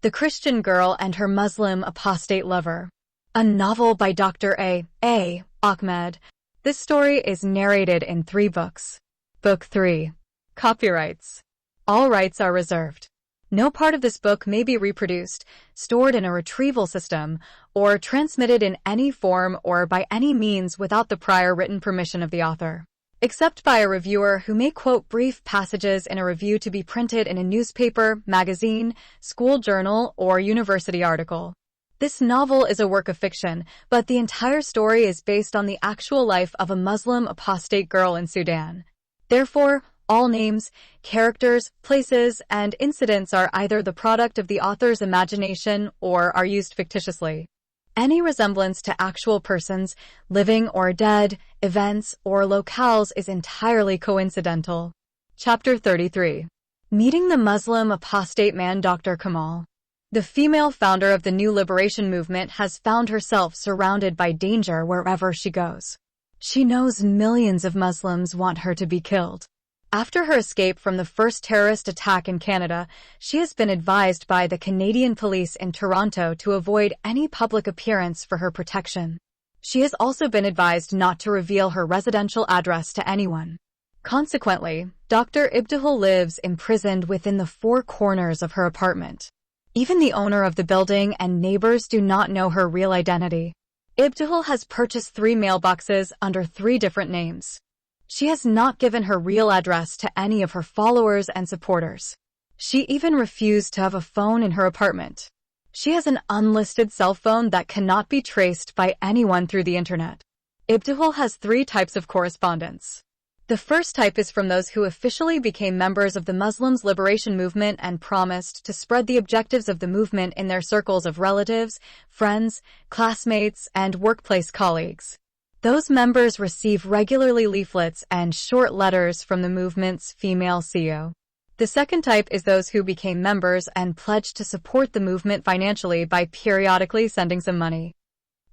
The Christian Girl and Her Muslim Apostate Lover. A novel by Dr. A. Ahmed. This story is narrated in 3 books. Book 3. Copyrights. All rights are reserved. No part of this book may be reproduced, stored in a retrieval system, or transmitted in any form or by any means without the prior written permission of the author, except by a reviewer who may quote brief passages in a review to be printed in a newspaper, magazine, school journal, or university article. This novel is a work of fiction, but the entire story is based on the actual life of a Muslim apostate girl in Sudan. Therefore, all names, characters, places, and incidents are either the product of the author's imagination or are used fictitiously. Any resemblance to actual persons, living or dead, events, or locales is entirely coincidental. Chapter 33. Meeting the Muslim apostate man Dr. Kamal. The female founder of the New Liberation Movement has found herself surrounded by danger wherever she goes. She knows millions of Muslims want her to be killed. After her escape from the first terrorist attack in Canada, she has been advised by the Canadian police in Toronto to avoid any public appearance for her protection. She has also been advised not to reveal her residential address to anyone. Consequently, Dr. Ibtihal lives imprisoned within the 4 corners of her apartment. Even the owner of the building and neighbors do not know her real identity. Ibtihal has purchased 3 mailboxes under 3 different names. She has not given her real address to any of her followers and supporters. She even refused to have a phone in her apartment. She has an unlisted cell phone that cannot be traced by anyone through the internet. Ibtihal has 3 types of correspondence. The first type is from those who officially became members of the Muslims Liberation Movement and promised to spread the objectives of the movement in their circles of relatives, friends, classmates, and workplace colleagues. Those members receive regularly leaflets and short letters from the movement's female CEO. The second type is those who became members and pledged to support the movement financially by periodically sending some money.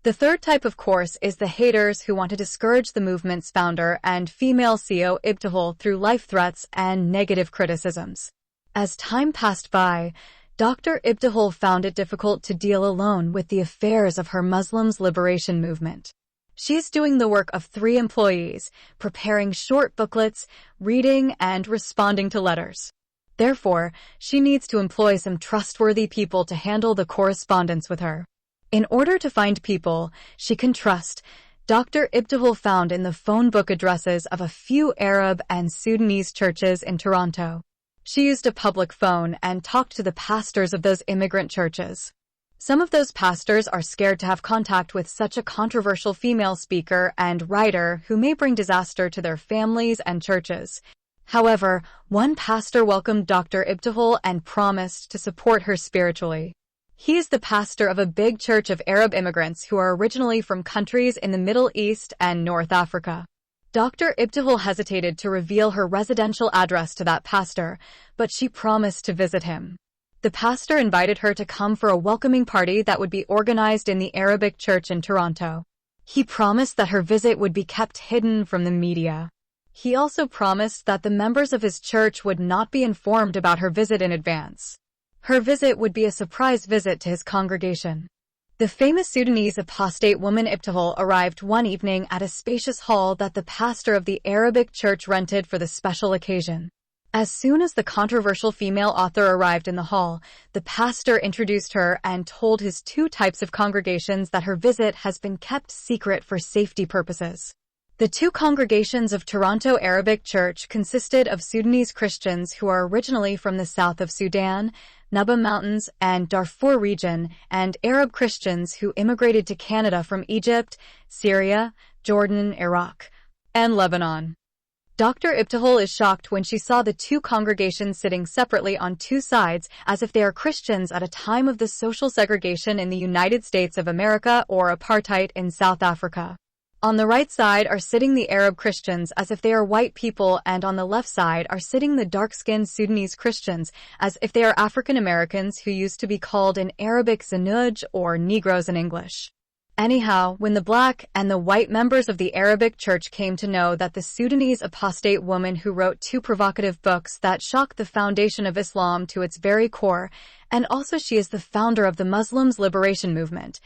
The third type, of course, is the haters who want to discourage the movement's founder and female CEO Ibtihal through life threats and negative criticisms. As time passed by, Dr. Ibtihal found it difficult to deal alone with the affairs of her Muslims Liberation Movement. She is doing the work of 3 employees, preparing short booklets, reading, and responding to letters. Therefore, she needs to employ some trustworthy people to handle the correspondence with her. In order to find people she can trust, Dr. Ibtihal found in the phone book addresses of a few Arab and Sudanese churches in Toronto. She used a public phone and talked to the pastors of those immigrant churches. Some of those pastors are scared to have contact with such a controversial female speaker and writer who may bring disaster to their families and churches. However, one pastor welcomed Dr. Ibtihal and promised to support her spiritually. He is the pastor of a big church of Arab immigrants who are originally from countries in the Middle East and North Africa. Dr. Ibtihal hesitated to reveal her residential address to that pastor, but she promised to visit him. The pastor invited her to come for a welcoming party that would be organized in the Arabic church in Toronto. He promised that her visit would be kept hidden from the media. He also promised that the members of his church would not be informed about her visit in advance. Her visit would be a surprise visit to his congregation. The famous Sudanese apostate woman Ibtihal arrived one evening at a spacious hall that the pastor of the Arabic church rented for the special occasion. As soon as the controversial female author arrived in the hall, the pastor introduced her and told his 2 types of congregations that her visit has been kept secret for safety purposes. The 2 congregations of Toronto Arabic Church consisted of Sudanese Christians who are originally from the south of Sudan, Nuba Mountains, and Darfur region, and Arab Christians who immigrated to Canada from Egypt, Syria, Jordan, Iraq, and Lebanon. Dr. Ibtihal is shocked when she saw the 2 congregations sitting separately on 2 sides as if they are Christians at a time of the social segregation in the United States of America or apartheid in South Africa. On the right side are sitting the Arab Christians as if they are white people, and on the left side are sitting the dark-skinned Sudanese Christians as if they are African Americans who used to be called in Arabic Zanuj or Negroes in English. Anyhow, when the black and the white members of the Arabic Church came to know that the Sudanese apostate woman who wrote 2 provocative books that shocked the foundation of Islam to its very core, and also she is the founder of the Muslims' liberation movement,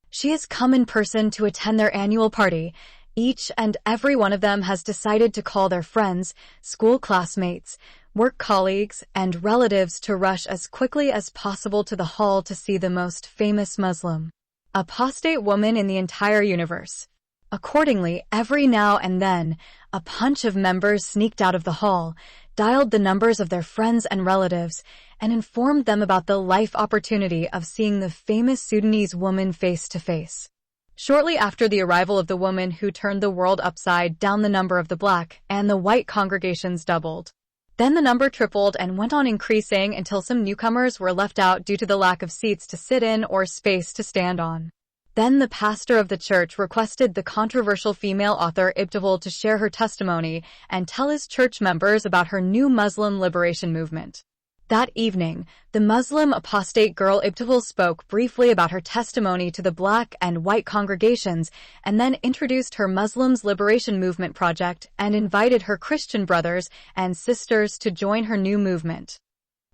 she has come in person to attend their annual party. Each and every one of them has decided to call their friends, school classmates, work colleagues, and relatives to rush as quickly as possible to the hall to see the most famous Muslim apostate woman in the entire universe. Accordingly, every now and then, a bunch of members sneaked out of the hall, dialed the numbers of their friends and relatives, and informed them about the life opportunity of seeing the famous Sudanese woman face to face. Shortly after the arrival of the woman who turned the world upside down, the number of the black and the white congregations doubled. Then the number tripled and went on increasing until some newcomers were left out due to the lack of seats to sit in or space to stand on. Then the pastor of the church requested the controversial female author Ibtihal to share her testimony and tell his church members about her new Muslim liberation movement. That evening, the Muslim apostate girl Ibtihal spoke briefly about her testimony to the black and white congregations and then introduced her Muslims Liberation Movement project and invited her Christian brothers and sisters to join her new movement.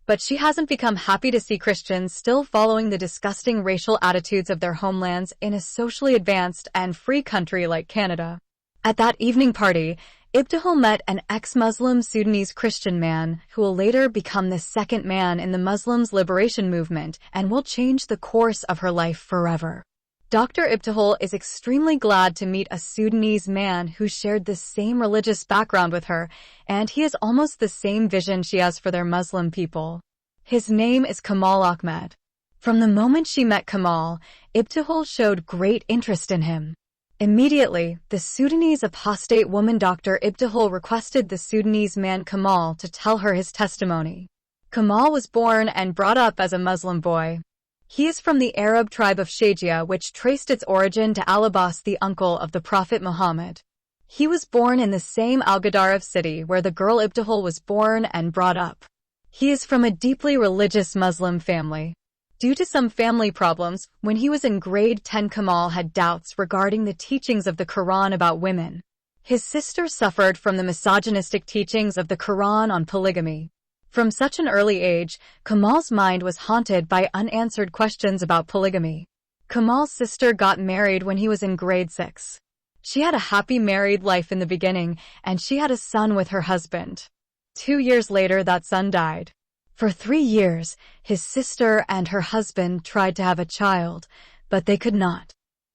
But she hasn't become happy to see Christians still following the disgusting racial attitudes of their homelands in a socially advanced and free country like Canada. At that evening party, Ibtihal met an ex-Muslim Sudanese Christian man who will later become the second man in the Muslims liberation movement and will change the course of her life forever. Dr. Ibtihal is extremely glad to meet a Sudanese man who shared the same religious background with her, and he has almost the same vision she has for their Muslim people. His name is Kamal Ahmed. From the moment she met Kamal, Ibtihal showed great interest in him. Immediately, the Sudanese apostate woman Dr. Ibtihal requested the Sudanese man Kamal to tell her his testimony. Kamal was born and brought up as a Muslim boy. He is from the Arab tribe of Shajia, which traced its origin to Al-Abbas, the uncle of the Prophet Muhammad. He was born in the same Al-Gadarif city where the girl Ibtihal was born and brought up. He is from a deeply religious Muslim family. Due to some family problems, when he was in grade 10, Kamal had doubts regarding the teachings of the Quran about women. His sister suffered from the misogynistic teachings of the Quran on polygamy. From such an early age, Kamal's mind was haunted by unanswered questions about polygamy. Kamal's sister got married when he was in grade 6. She had a happy married life in the beginning, and she had a son with her husband. 2 years later, that son died. For 3 years, his sister and her husband tried to have a child, but they could not.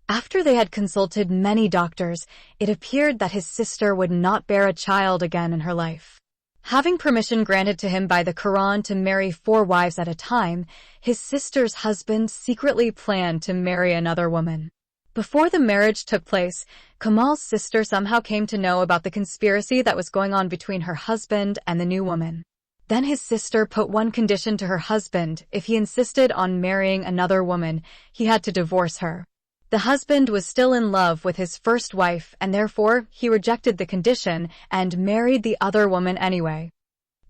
After they had consulted many doctors, it appeared that his sister would not bear a child again in her life. Having permission granted to him by the Quran to marry 4 wives at a time, his sister's husband secretly planned to marry another woman. Before the marriage took place, Kamal's sister somehow came to know about the conspiracy that was going on between her husband and the new woman. Then his sister put one condition to her husband: if he insisted on marrying another woman, he had to divorce her. The husband was still in love with his first wife, and therefore he rejected the condition and married the other woman anyway.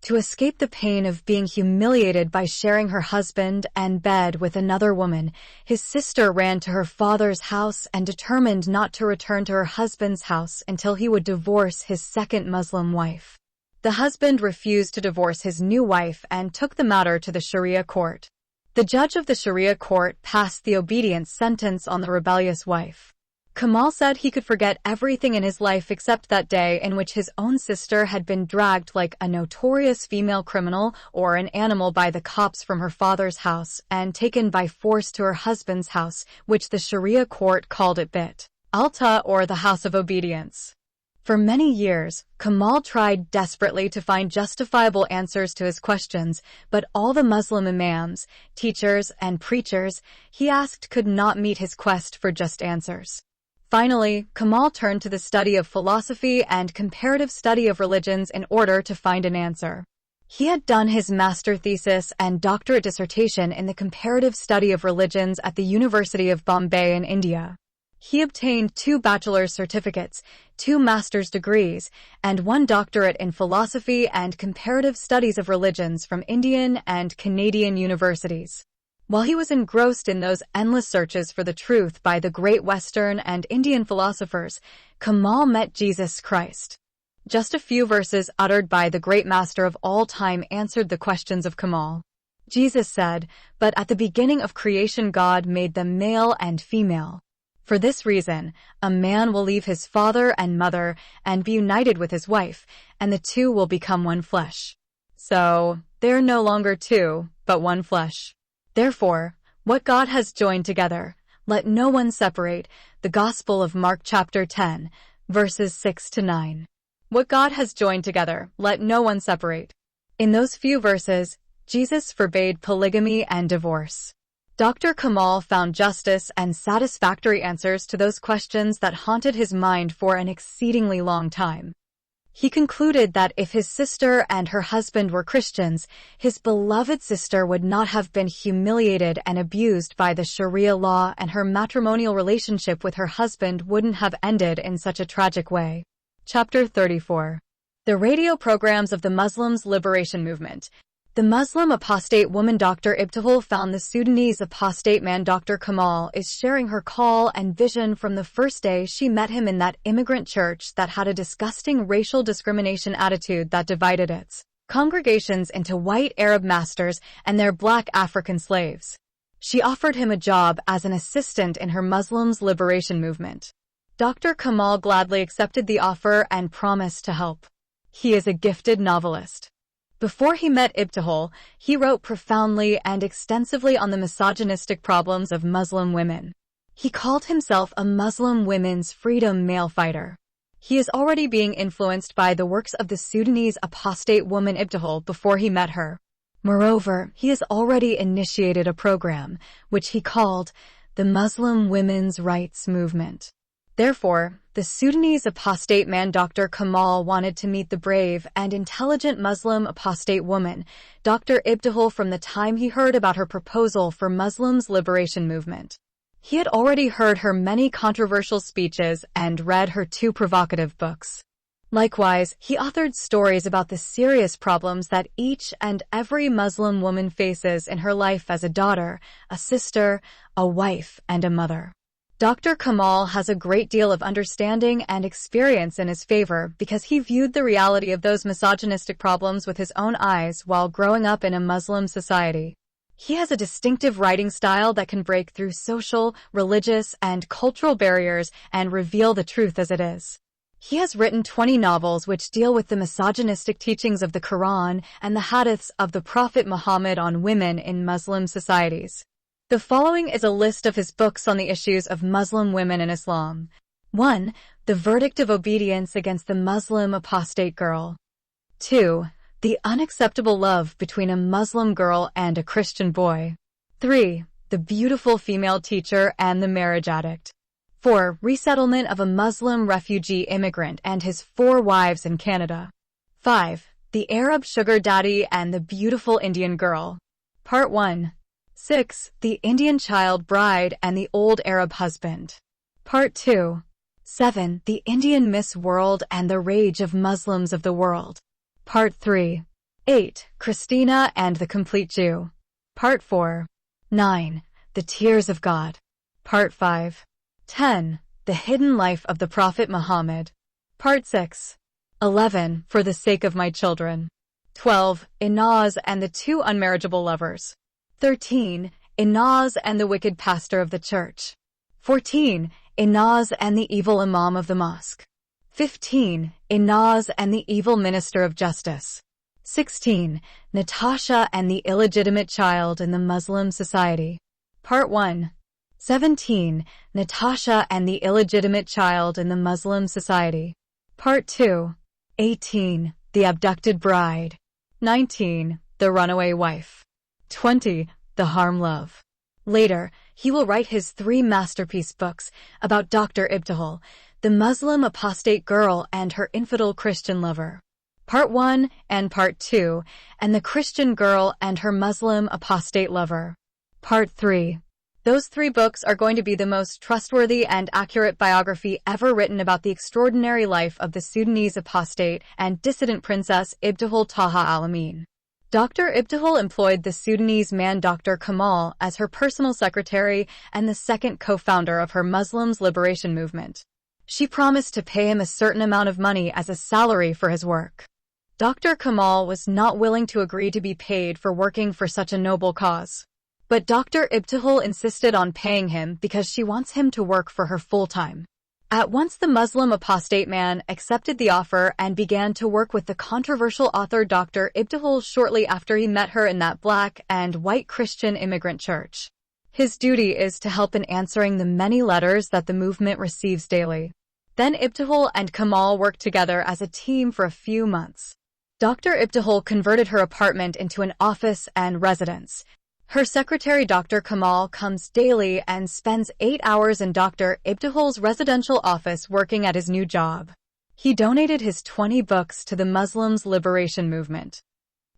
To escape the pain of being humiliated by sharing her husband and bed with another woman, his sister ran to her father's house and determined not to return to her husband's house until he would divorce his second Muslim wife. The husband refused to divorce his new wife and took the matter to the Sharia court. The judge of the Sharia court passed the obedience sentence on the rebellious wife. Kamal said he could forget everything in his life except that day in which his own sister had been dragged like a notorious female criminal or an animal by the cops from her father's house and taken by force to her husband's house, which the Sharia court called it Bit Alta, or the House of Obedience. For many years, Kamal tried desperately to find justifiable answers to his questions, but all the Muslim imams, teachers, and preachers he asked could not meet his quest for just answers. Finally, Kamal turned to the study of philosophy and comparative study of religions in order to find an answer. He had done his master thesis and doctorate dissertation in the comparative study of religions at the University of Bombay in India. He obtained 2 bachelor's certificates, 2 master's degrees, and 1 doctorate in philosophy and comparative studies of religions from Indian and Canadian universities. While he was engrossed in those endless searches for the truth by the great Western and Indian philosophers, Kamal met Jesus Christ. Just a few verses uttered by the great master of all time answered the questions of Kamal. Jesus said, "But at the beginning of creation God made them male and female. For this reason, a man will leave his father and mother and be united with his wife, and the two will become one flesh." So, they're no longer two, but one flesh. Therefore, what God has joined together, let no one separate. The Gospel of Mark chapter 10, verses 6 to 9. What God has joined together, let no one separate. In those few verses, Jesus forbade polygamy and divorce. Dr. Kamal found justice and satisfactory answers to those questions that haunted his mind for an exceedingly long time. He concluded that if his sister and her husband were Christians, his beloved sister would not have been humiliated and abused by the Sharia law, and her matrimonial relationship with her husband wouldn't have ended in such a tragic way. Chapter 34. The radio programs of the Muslims' liberation movement. The Muslim apostate woman Dr. Ibtihal found the Sudanese apostate man Dr. Kamal is sharing her call and vision from the first day she met him in that immigrant church that had a disgusting racial discrimination attitude that divided its congregations into white Arab masters and their black African slaves. She offered him a job as an assistant in her Muslims' liberation movement. Dr. Kamal gladly accepted the offer and promised to help. He is a gifted novelist. Before he met Ibtihal, he wrote profoundly and extensively on the misogynistic problems of Muslim women. He called himself a Muslim women's freedom male fighter. He is already being influenced by the works of the Sudanese apostate woman Ibtihal before he met her. Moreover, he has already initiated a program, which he called the Muslim Women's Rights Movement. Therefore, the Sudanese apostate man Dr. Kamal wanted to meet the brave and intelligent Muslim apostate woman, Dr. Ibtihal, from the time he heard about her proposal for Muslims' liberation movement. He had already heard her many controversial speeches and read her 2 provocative books. Likewise, he authored stories about the serious problems that each and every Muslim woman faces in her life as a daughter, a sister, a wife, and a mother. Dr. Kamal has a great deal of understanding and experience in his favor because he viewed the reality of those misogynistic problems with his own eyes while growing up in a Muslim society. He has a distinctive writing style that can break through social, religious, and cultural barriers and reveal the truth as it is. He has written 20 novels which deal with the misogynistic teachings of the Quran and the hadiths of the Prophet Muhammad on women in Muslim societies. The following is a list of his books on the issues of Muslim women in Islam. 1. The Verdict of Obedience Against the Muslim Apostate Girl. 2. The Unacceptable Love Between a Muslim Girl and a Christian Boy. 3. The Beautiful Female Teacher and the Marriage Addict. 4. Resettlement of a Muslim refugee immigrant and his 4 wives in Canada. 5. The Arab Sugar Daddy and the Beautiful Indian Girl. Part 1. 6. The Indian Child Bride and the Old Arab Husband. Part 2. 7. The Indian Miss World and the Rage of Muslims of the World. Part 3. 8. Christina and the Complete Jew. Part 4. 9. The Tears of God. Part 5. 10. The Hidden Life of the Prophet Muhammad. Part 6. 11. For the Sake of My Children. 12. Inaz and the 2 Unmarriageable Lovers. 13. Inaz and the Wicked Pastor of the Church. 14. Inaz and the Evil Imam of the Mosque. 15. Inaz and the Evil Minister of Justice. 16. Natasha and the Illegitimate Child in the Muslim Society. Part 1. 17. Natasha and the Illegitimate Child in the Muslim Society. Part 2. 18. The Abducted Bride. 19. The Runaway Wife. 20. The Harm Love. Later, he will write his 3 masterpiece books about Dr. Ibtihal, the Muslim apostate girl and her infidel Christian lover. Part 1 and Part 2, and the Christian girl and her Muslim apostate lover. Part 3. Those 3 books are going to be the most trustworthy and accurate biography ever written about the extraordinary life of the Sudanese apostate and dissident princess Ibtihal Taha al-Amin. Dr. Ibtihal employed the Sudanese man Dr. Kamal as her personal secretary and the second co-founder of her Muslims liberation movement. She promised to pay him a certain amount of money as a salary for his work. Dr. Kamal was not willing to agree to be paid for working for such a noble cause. But Dr. Ibtihal insisted on paying him because she wants him to work for her full-time. At once the Muslim apostate man accepted the offer and began to work with the controversial author Dr. Ibtihal shortly after he met her in that black and white Christian immigrant church. His duty is to help in answering the many letters that the movement receives daily. Then Ibtihal and Kamal worked together as a team for a few months. Dr. Ibtihal converted her apartment into an office and residence. Her secretary Dr. Kamal comes daily and spends 8 hours in Dr. Ibtihal's residential office working at his new job. He donated his 20 books to the Muslims liberation movement.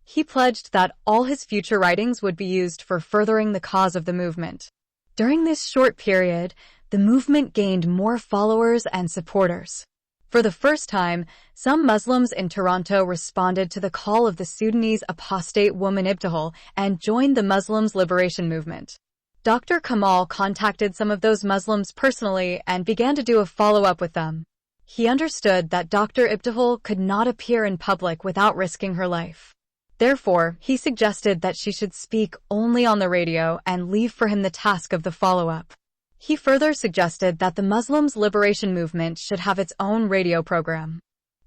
He pledged that all his future writings would be used for furthering the cause of the movement. During this short period, the movement gained more followers and supporters. For the first time, some Muslims in Toronto responded to the call of the Sudanese apostate woman Ibtihal and joined the Muslims liberation movement. Dr. Kamal contacted some of those Muslims personally and began to do a follow-up with them. He understood that Dr. Ibtihal could not appear in public without risking her life. Therefore, he suggested that she should speak only on the radio and leave for him the task of the follow-up. He further suggested that the Muslims liberation movement should have its own radio program.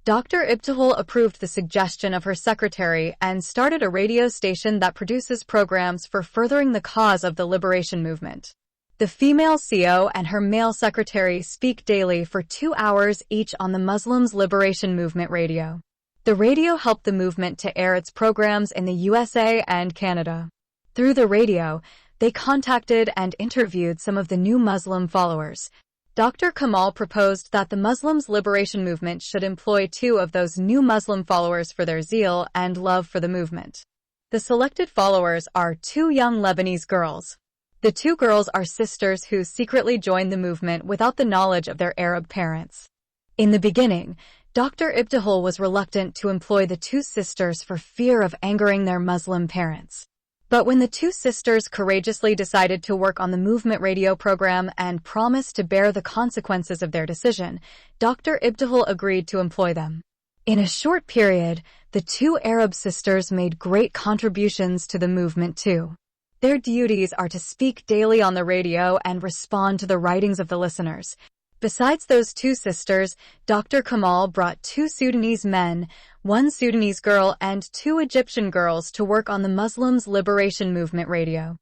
Dr. Ibtihal approved the suggestion of her secretary and started a radio station that produces programs for furthering the cause of the liberation movement. The female CEO and her male secretary speak daily for 2 hours each on the Muslims liberation movement radio. The radio helped the movement to air its programs in the USA and Canada. Through the radio, they contacted and interviewed some of the new Muslim followers. Dr. Kamal proposed that the Muslims liberation movement should employ 2 of those new Muslim followers for their zeal and love for the movement. The selected followers are 2 young Lebanese girls. The 2 girls are sisters who secretly joined the movement without the knowledge of their Arab parents. In the beginning, Dr. Ibtihal was reluctant to employ the 2 sisters for fear of angering their Muslim parents. But when the 2 sisters courageously decided to work on the movement radio program and promised to bear the consequences of their decision, Dr. Ibtihal agreed to employ them. In a short period, the 2 Arab sisters made great contributions to the movement too. Their duties are to speak daily on the radio and respond to the writings of the listeners. Besides those 2 sisters, Dr. Kamal brought 2 Sudanese men, 1 Sudanese girl and 2 Egyptian girls to work on the Muslims liberation movement radio.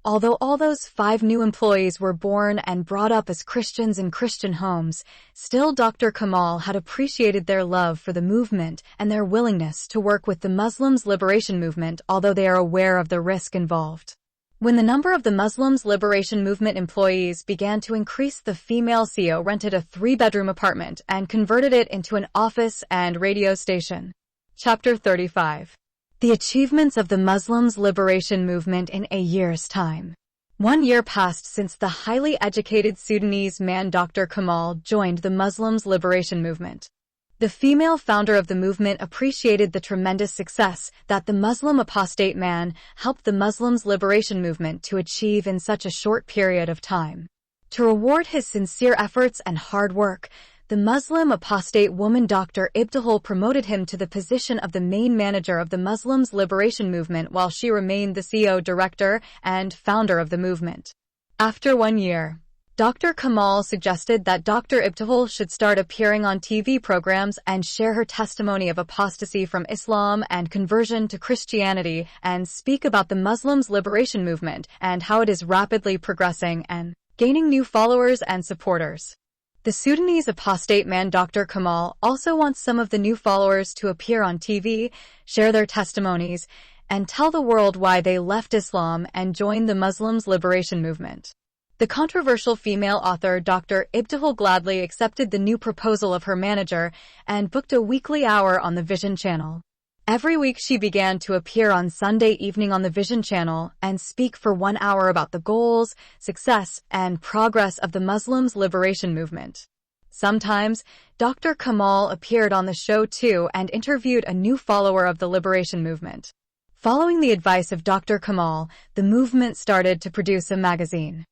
Although all those 5 new employees were born and brought up as Christians in Christian homes, still Dr. Kamal had appreciated their love for the movement and their willingness to work with the Muslims liberation movement, although they are aware of the risk involved. When the number of the Muslims liberation movement employees began to increase, the female CEO rented a 3-bedroom apartment and converted it into an office and radio station. Chapter 35. The achievements of the Muslims liberation movement in a year's time. 1 year passed since the highly educated Sudanese man Dr. Kamal joined the Muslims liberation movement. The female founder of the movement appreciated the tremendous success that the Muslim apostate man helped the Muslims liberation movement to achieve in such a short period of time. To reward his sincere efforts and hard work, the Muslim apostate woman Dr. Ibtihal promoted him to the position of the main manager of the Muslims liberation movement while she remained the CEO, director, and founder of the movement. After 1 year, Dr. Kamal suggested that Dr. Ibtihal should start appearing on TV programs and share her testimony of apostasy from Islam and conversion to Christianity and speak about the Muslims liberation movement and how it is rapidly progressing and gaining new followers and supporters. The Sudanese apostate man Dr. Kamal also wants some of the new followers to appear on TV, share their testimonies, and tell the world why they left Islam and joined the Muslims liberation movement. The controversial female author Dr. Ibtihal gladly accepted the new proposal of her manager and booked a weekly hour on the Vision channel. Every week she began to appear on Sunday evening on the Vision channel and speak for 1 hour about the goals, success, and progress of the Muslims liberation movement. Sometimes, Dr. Kamal appeared on the show too and interviewed a new follower of the liberation movement. Following the advice of Dr. Kamal, the movement started to produce a magazine.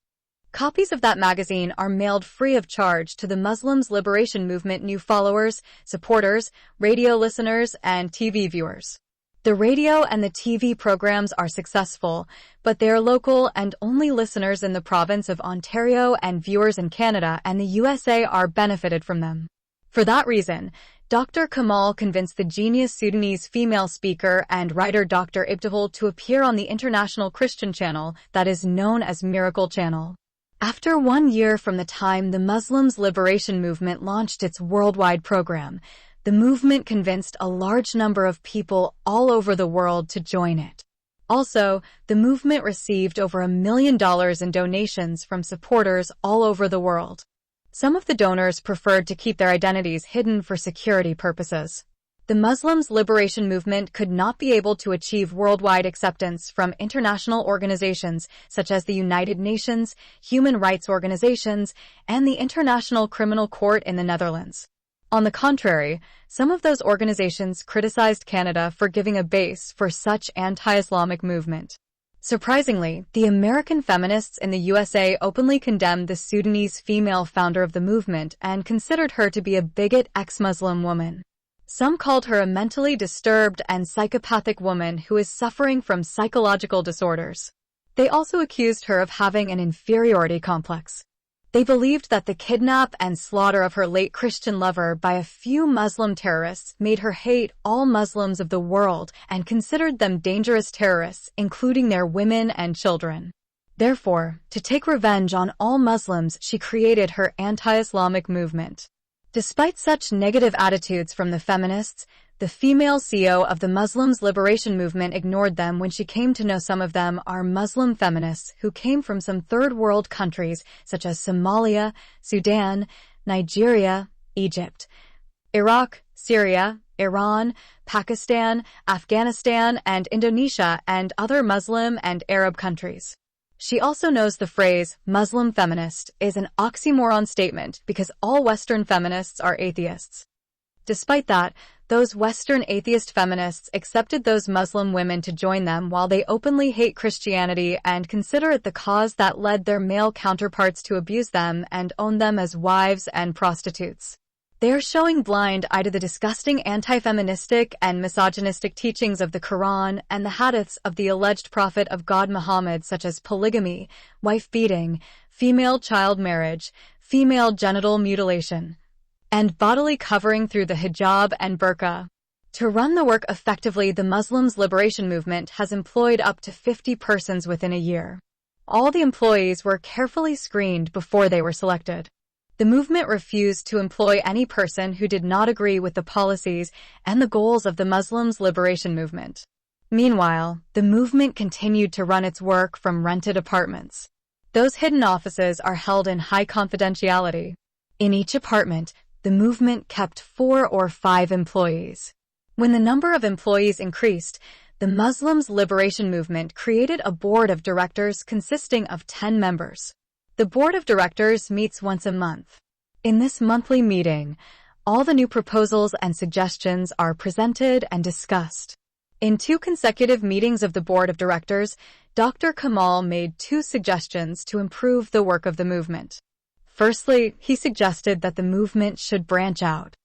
Copies of that magazine are mailed free of charge to the Muslims Liberation Movement new followers, supporters, radio listeners, and TV viewers. The radio and the TV programs are successful, but they are local and only listeners in the province of Ontario and viewers in Canada and the USA are benefited from them. For that reason, Dr. Kamal convinced the genius Sudanese female speaker and writer Dr. Ibtihal to appear on the international Christian channel that is known as Miracle Channel. After 1 year from the time the Muslims Liberation Movement launched its worldwide program, the movement convinced a large number of people all over the world to join it. Also, the movement received over $1 million in donations from supporters all over the world. Some of the donors preferred to keep their identities hidden for security purposes. The Muslims Liberation Movement could not be able to achieve worldwide acceptance from international organizations such as the United Nations, human rights organizations, and the International Criminal Court in the Netherlands. On the contrary, some of those organizations criticized Canada for giving a base for such anti-Islamic movement. Surprisingly, the American feminists in the USA openly condemned the Sudanese female founder of the movement and considered her to be a bigot ex-Muslim woman. Some called her a mentally disturbed and psychopathic woman who is suffering from psychological disorders. They also accused her of having an inferiority complex. They believed that the kidnap and slaughter of her late Christian lover by a few Muslim terrorists made her hate all Muslims of the world and considered them dangerous terrorists, including their women and children. Therefore, to take revenge on all Muslims, she created her anti-Islamic movement. Despite such negative attitudes from the feminists, the female CEO of the Muslims Liberation Movement ignored them when she came to know some of them are Muslim feminists who came from some third world countries such as Somalia, Sudan, Nigeria, Egypt, Iraq, Syria, Iran, Pakistan, Afghanistan, and Indonesia, and other Muslim and Arab countries. She also knows the phrase Muslim feminist is an oxymoron statement because all Western feminists are atheists. Despite that, those Western atheist feminists accepted those Muslim women to join them while they openly hate Christianity and consider it the cause that led their male counterparts to abuse them and own them as wives and prostitutes. They are showing blind eye to the disgusting anti-feministic and misogynistic teachings of the Quran and the hadiths of the alleged prophet of God Muhammad, such as polygamy, wife-beating, female child marriage, female genital mutilation, and bodily covering through the hijab and burqa. To run the work effectively, the Muslims Liberation Movement has employed up to 50 persons within a year. All the employees were carefully screened before they were selected. The movement refused to employ any person who did not agree with the policies and the goals of the Muslims Liberation Movement. Meanwhile, the movement continued to run its work from rented apartments. Those hidden offices are held in high confidentiality. In each apartment, the movement kept 4 or 5 employees. When the number of employees increased, the Muslims Liberation Movement created a board of directors consisting of 10 members. The board of directors meets once a month. In this monthly meeting, all the new proposals and suggestions are presented and discussed. In 2 consecutive meetings of the board of directors, Dr. Kamal made 2 suggestions to improve the work of the movement. Firstly, he suggested that the movement should branch out.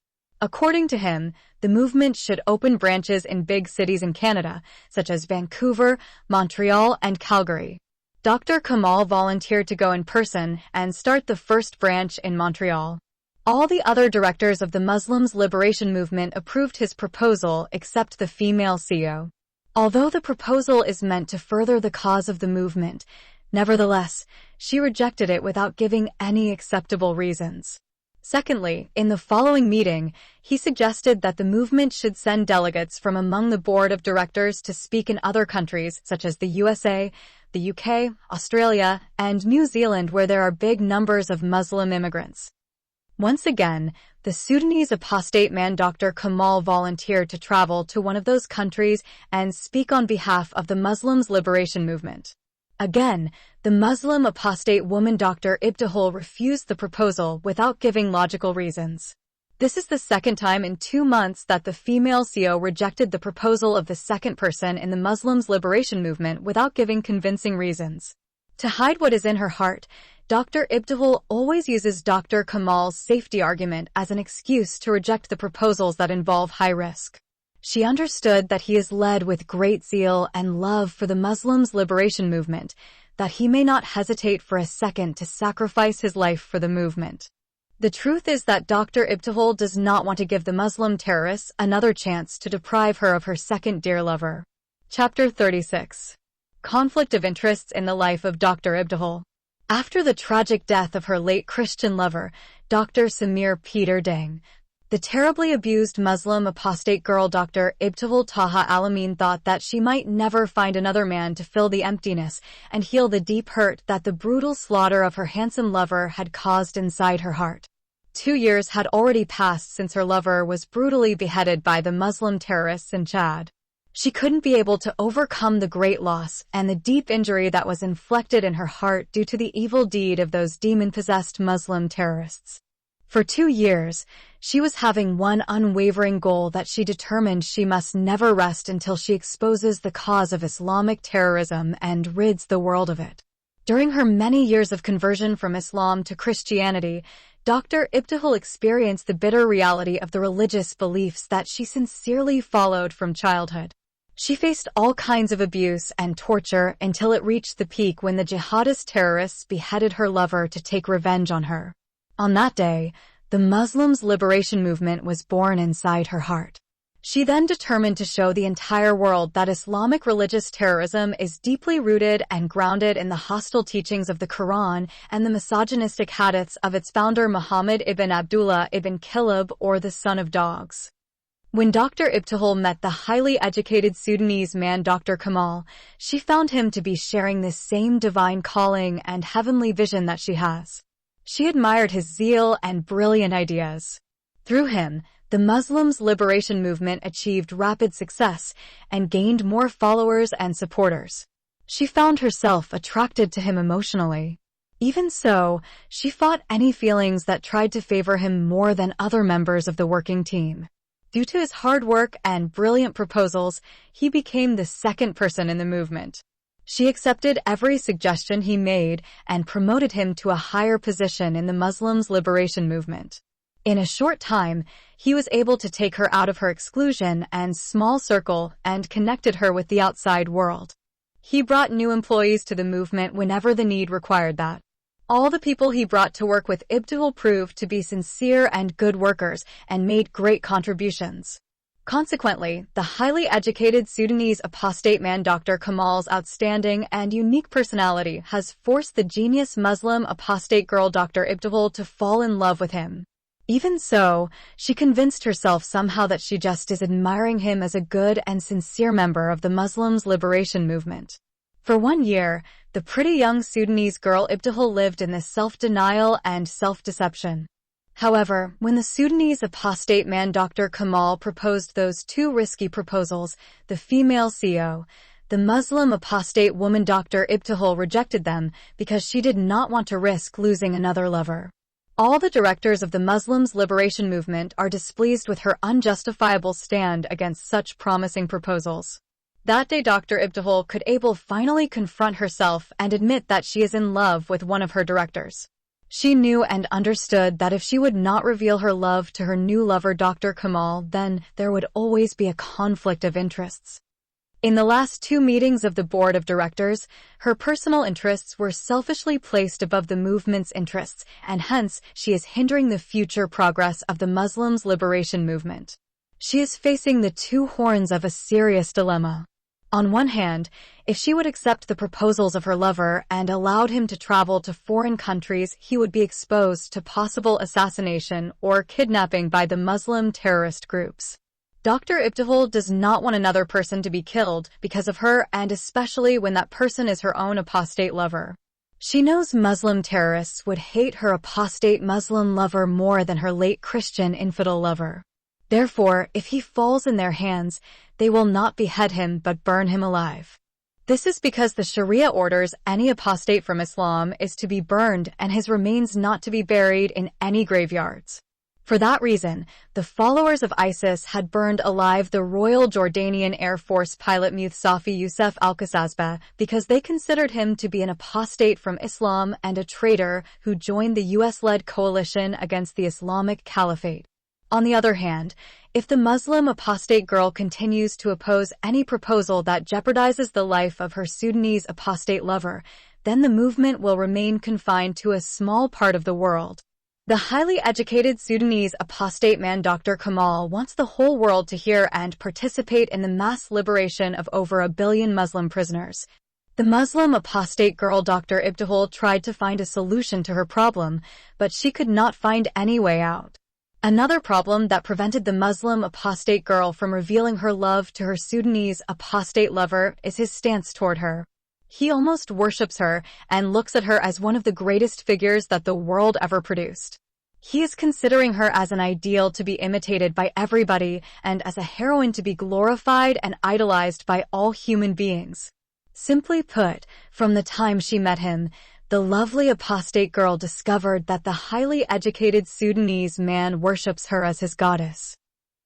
According to him, the movement should open branches in big cities in Canada, such as Vancouver, Montreal, and Calgary. Dr. Kamal volunteered to go in person and start the first branch in Montreal. All the other directors of the Muslims Liberation Movement approved his proposal except the female CEO. Although the proposal is meant to further the cause of the movement, nevertheless, she rejected it without giving any acceptable reasons. Secondly, in the following meeting, he suggested that the movement should send delegates from among the board of directors to speak in other countries such as the USA, the UK, Australia, and New Zealand, where there are big numbers of Muslim immigrants. Once again, the Sudanese apostate man Dr. Kamal volunteered to travel to one of those countries and speak on behalf of the Muslims Liberation Movement. Again, the Muslim apostate woman Dr. Ibtihal refused the proposal without giving logical reasons. This is the second time in 2 months that the female CEO rejected the proposal of the second person in the Muslims' liberation movement without giving convincing reasons. To hide what is in her heart, Dr. Ibtihal always uses Dr. Kamal's safety argument as an excuse to reject the proposals that involve high risk. She understood that he is led with great zeal and love for the Muslims' liberation movement, that he may not hesitate for a second to sacrifice his life for the movement. The truth is that Dr. Ibtihal does not want to give the Muslim terrorists another chance to deprive her of her second dear lover. Chapter 36. Conflict of interests in the life of Dr. Ibtihal. After the tragic death of her late Christian lover, Dr. Samir Peter Dang, the terribly abused Muslim apostate girl Dr. Ibtihal Taha Alamin thought that she might never find another man to fill the emptiness and heal the deep hurt that the brutal slaughter of her handsome lover had caused inside her heart. 2 years had already passed since her lover was brutally beheaded by the Muslim terrorists in Chad. She couldn't be able to overcome the great loss and the deep injury that was inflicted in her heart due to the evil deed of those demon-possessed Muslim terrorists. For 2 years, she was having one unwavering goal that she determined she must never rest until she exposes the cause of Islamic terrorism and rids the world of it. During her many years of conversion from Islam to Christianity, Dr. Ibtihal experienced the bitter reality of the religious beliefs that she sincerely followed from childhood. She faced all kinds of abuse and torture until it reached the peak when the jihadist terrorists beheaded her lover to take revenge on her. On that day, the Muslims' liberation movement was born inside her heart. She then determined to show the entire world that Islamic religious terrorism is deeply rooted and grounded in the hostile teachings of the Quran and the misogynistic hadiths of its founder Muhammad ibn Abdullah ibn Kilab, or the son of dogs. When Dr. Ibtihal met the highly educated Sudanese man Dr. Kamal, she found him to be sharing this same divine calling and heavenly vision that she has. She admired his zeal and brilliant ideas. Through him, the Muslims' liberation movement achieved rapid success and gained more followers and supporters. She found herself attracted to him emotionally. Even so, she fought any feelings that tried to favor him more than other members of the working team. Due to his hard work and brilliant proposals, he became the second person in the movement. She accepted every suggestion he made and promoted him to a higher position in the Muslims' liberation movement. In a short time, he was able to take her out of her exclusion and small circle and connected her with the outside world. He brought new employees to the movement whenever the need required that. All the people he brought to work with Ibtihal proved to be sincere and good workers and made great contributions. Consequently, the highly educated Sudanese apostate man Dr. Kamal's outstanding and unique personality has forced the genius Muslim apostate girl Dr. Ibtihal to fall in love with him. Even so, she convinced herself somehow that she just is admiring him as a good and sincere member of the Muslims' liberation movement. For 1 year, the pretty young Sudanese girl Ibtihal lived in this self-denial and self-deception. However, when the Sudanese apostate man Dr. Kamal proposed those 2 risky proposals, the female CEO, the Muslim apostate woman Dr. Ibtihal rejected them because she did not want to risk losing another lover. All the directors of the Muslims' liberation movement are displeased with her unjustifiable stand against such promising proposals. That day Dr. Ibtihal could finally confront herself and admit that she is in love with one of her directors. She knew and understood that if she would not reveal her love to her new lover Dr. Kamal, then there would always be a conflict of interests. In the last 2 meetings of the board of directors, her personal interests were selfishly placed above the movement's interests, and hence she is hindering the future progress of the Muslims' liberation movement. She is facing the 2 horns of a serious dilemma. On one hand, if she would accept the proposals of her lover and allowed him to travel to foreign countries, he would be exposed to possible assassination or kidnapping by the Muslim terrorist groups. Dr. Ibtihal does not want another person to be killed because of her, and especially when that person is her own apostate lover. She knows Muslim terrorists would hate her apostate Muslim lover more than her late Christian infidel lover. Therefore, if he falls in their hands, they will not behead him but burn him alive. This is because the Sharia orders any apostate from Islam is to be burned and his remains not to be buried in any graveyards. For that reason, the followers of ISIS had burned alive the Royal Jordanian Air Force pilot Safi Youssef al-Qasasbeh because they considered him to be an apostate from Islam and a traitor who joined the US-led coalition against the Islamic Caliphate. On the other hand, if the Muslim apostate girl continues to oppose any proposal that jeopardizes the life of her Sudanese apostate lover, then the movement will remain confined to a small part of the world. The highly educated Sudanese apostate man Dr. Kamal wants the whole world to hear and participate in the mass liberation of over 1 billion Muslim prisoners. The Muslim apostate girl Dr. Ibtihal tried to find a solution to her problem, but she could not find any way out. Another problem that prevented the Muslim apostate girl from revealing her love to her Sudanese apostate lover is his stance toward her. He almost worships her and looks at her as one of the greatest figures that the world ever produced. He is considering her as an ideal to be imitated by everybody and as a heroine to be glorified and idolized by all human beings. Simply put, from the time she met him, the lovely apostate girl discovered that the highly educated Sudanese man worships her as his goddess.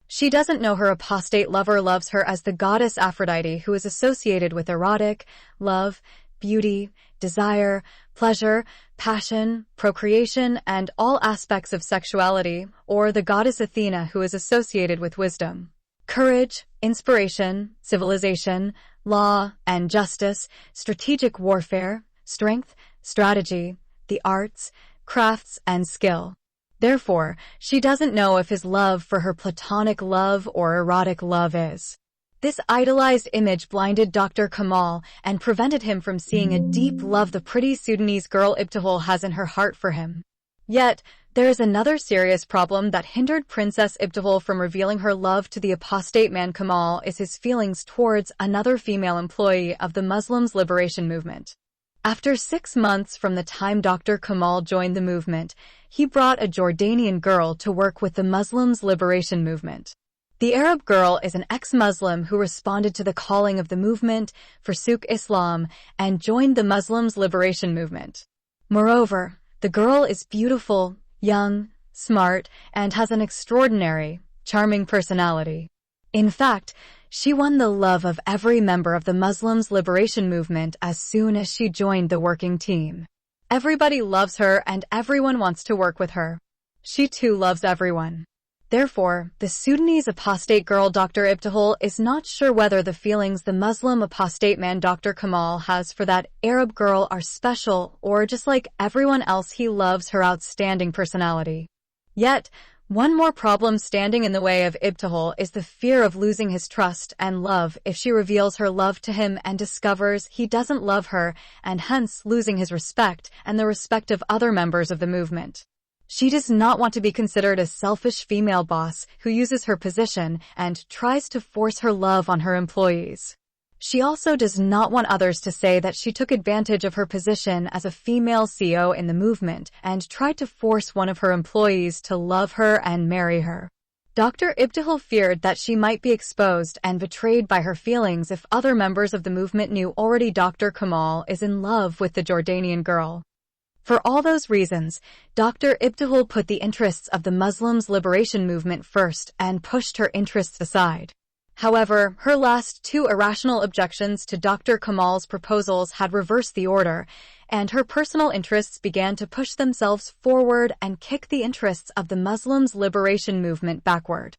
She doesn't know her apostate lover loves her as the goddess Aphrodite, who is associated with erotic, love, beauty, desire, pleasure, passion, procreation, and all aspects of sexuality, or the goddess Athena, who is associated with wisdom, courage, inspiration, civilization, law and justice, strategic warfare, strength, strategy, the arts, crafts, and skill. Therefore, she doesn't know if his love for her platonic love or erotic love is. This idolized image blinded Dr. Kamal and prevented him from seeing a deep love the pretty Sudanese girl Ibtihal has in her heart for him. Yet, there is another serious problem that hindered Princess Ibtihal from revealing her love to the apostate man Kamal is his feelings towards another female employee of the Muslims' liberation movement. After 6 months from the time Dr. Kamal joined the movement, he brought a Jordanian girl to work with the Muslims' liberation movement. The Arab girl is an ex-Muslim who responded to the calling of the movement, forsook Islam, and joined the Muslims' liberation movement. Moreover, the girl is beautiful, young, smart, and has an extraordinary, charming personality. In fact, she won the love of every member of the Muslims' liberation movement as soon as she joined the working team. Everybody loves her and everyone wants to work with her. She too loves everyone. Therefore, the Sudanese apostate girl Dr. Ibtihal is not sure whether the feelings the Muslim apostate man Dr. Kamal has for that Arab girl are special or just like everyone else he loves her outstanding personality. Yet, one more problem standing in the way of Ibtihal is the fear of losing his trust and love if she reveals her love to him and discovers he doesn't love her and hence losing his respect and the respect of other members of the movement. She does not want to be considered a selfish female boss who uses her position and tries to force her love on her employees. She also does not want others to say that she took advantage of her position as a female CEO in the movement and tried to force one of her employees to love her and marry her. Dr. Ibtihal feared that she might be exposed and betrayed by her feelings if other members of the movement knew already Dr. Kamal is in love with the Jordanian girl. For all those reasons, Dr. Ibtihal put the interests of the Muslims' liberation movement first and pushed her interests aside. However, her last 2 irrational objections to Dr. Kamal's proposals had reversed the order, and her personal interests began to push themselves forward and kick the interests of the Muslims' liberation movement backward.